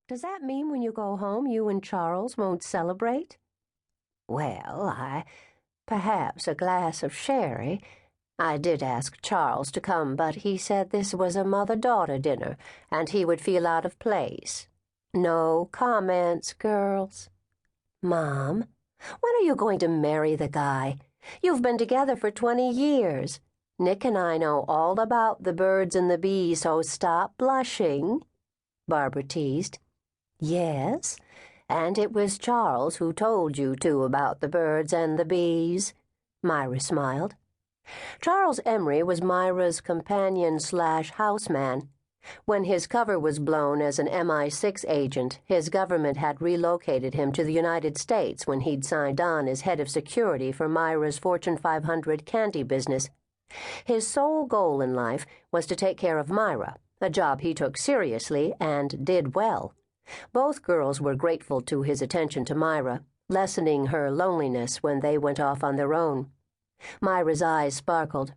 Does that mean when you go home you and Charles won't celebrate? Well, perhaps a glass of sherry. I did ask Charles to come, but he said this was a mother-daughter dinner, and he would feel out of place. No comments, girls. Mom, when are you going to marry the guy? You've been together for 20 years. Nick and I know all about the birds and the bees, so stop blushing, Barbara teased. Yes, and it was Charles who told you two about the birds and the bees, Myra smiled. Charles Emery was Myra's companion/houseman. When his cover was blown as an MI6 agent, his government had relocated him to the United States when he'd signed on as head of security for Myra's Fortune 500 candy business. His sole goal in life was to take care of Myra, a job he took seriously and did well. Both girls were grateful to his attention to Myra, lessening her loneliness when they went off on their own. Myra's eyes sparkled.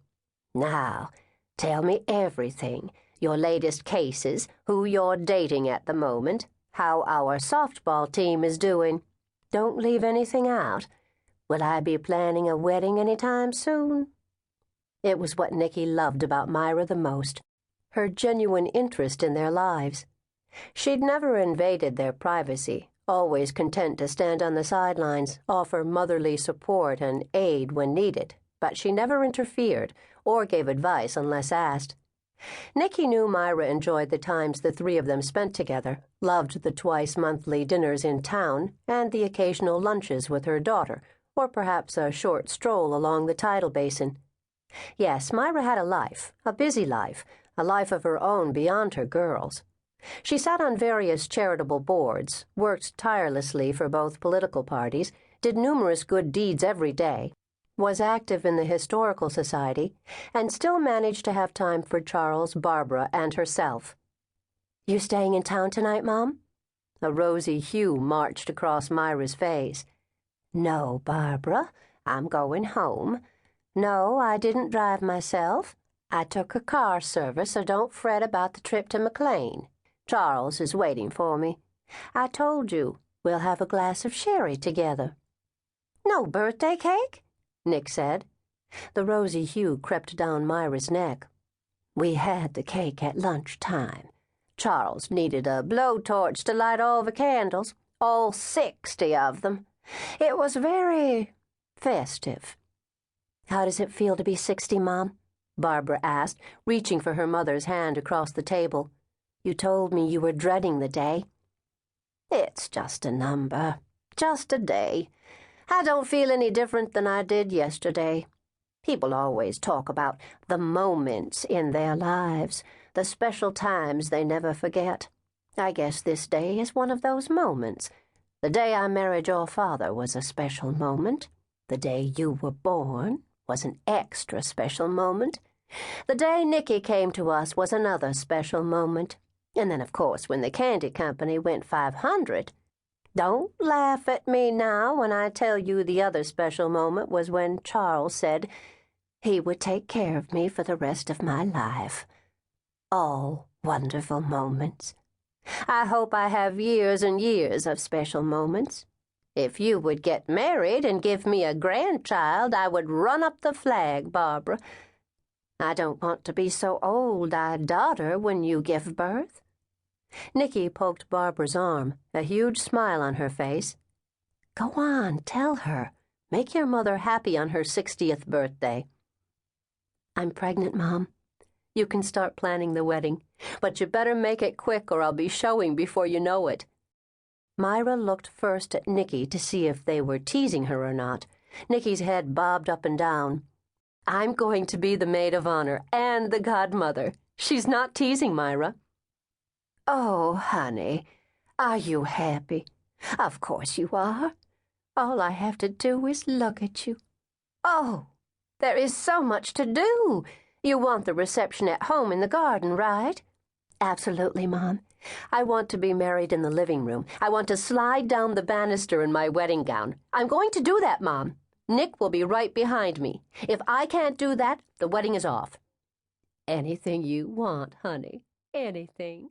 Now, tell me everything. Your latest cases, who you're dating at the moment, how our softball team is doing. Don't leave anything out. Will I be planning a wedding any time soon? It was what Nicky loved about Myra the most, her genuine interest in their lives. She'd never invaded their privacy, always content to stand on the sidelines, offer motherly support and aid when needed, but she never interfered or gave advice unless asked. Nicky knew Myra enjoyed the times the three of them spent together, loved the twice-monthly dinners in town and the occasional lunches with her daughter, or perhaps a short stroll along the tidal basin. Yes, Myra had a life, a busy life, a life of her own beyond her girls. She sat on various charitable boards, worked tirelessly for both political parties, did numerous good deeds every day, was active in the Historical Society, and still managed to have time for Charles, Barbara, and herself. You staying in town tonight, Mom? A rosy hue marched across Myra's face. No, Barbara, I'm going home. No, I didn't drive myself. I took a car service, so don't fret about the trip to McLean. Charles is waiting for me. I told you, we'll have a glass of sherry together. No birthday cake? Nick said. The rosy hue crept down Myra's neck. We had the cake at lunchtime. Charles needed a blowtorch to light all the candles, all 60 of them. It was very festive. How does it feel to be 60, Mom? Barbara asked, reaching for her mother's hand across the table. You told me you were dreading the day. It's just a number, just a day. I don't feel any different than I did yesterday. People always talk about the moments in their lives, the special times they never forget. I guess this day is one of those moments. The day I married your father was a special moment. The day you were born was an extra special moment. The day Nicky came to us was another special moment. And then, of course, when the candy company went 500. Don't laugh at me now when I tell you the other special moment was when Charles said he would take care of me for the rest of my life. All wonderful moments. I hope I have years and years of special moments. If you would get married and give me a grandchild, I would run up the flag, Barbara. I don't want to be so old I'd daughter when you give birth. Nicky poked Barbara's arm, a huge smile on her face. Go on, tell her. Make your mother happy on her 60th birthday. I'm pregnant, Mom. You can start planning the wedding, but you better make it quick or I'll be showing before you know it. Myra looked first at Nicky to see if they were teasing her or not. Nicky's head bobbed up and down. I'm going to be the maid of honor and the godmother. She's not teasing, Myra. Oh, honey, are you happy? Of course you are. All I have to do is look at you. Oh, there is so much to do. You want the reception at home in the garden, right? Absolutely, Mom. I want to be married in the living room. I want to slide down the banister in my wedding gown. I'm going to do that, Mom. Nick will be right behind me. If I can't do that, the wedding is off. Anything you want, honey. Anything.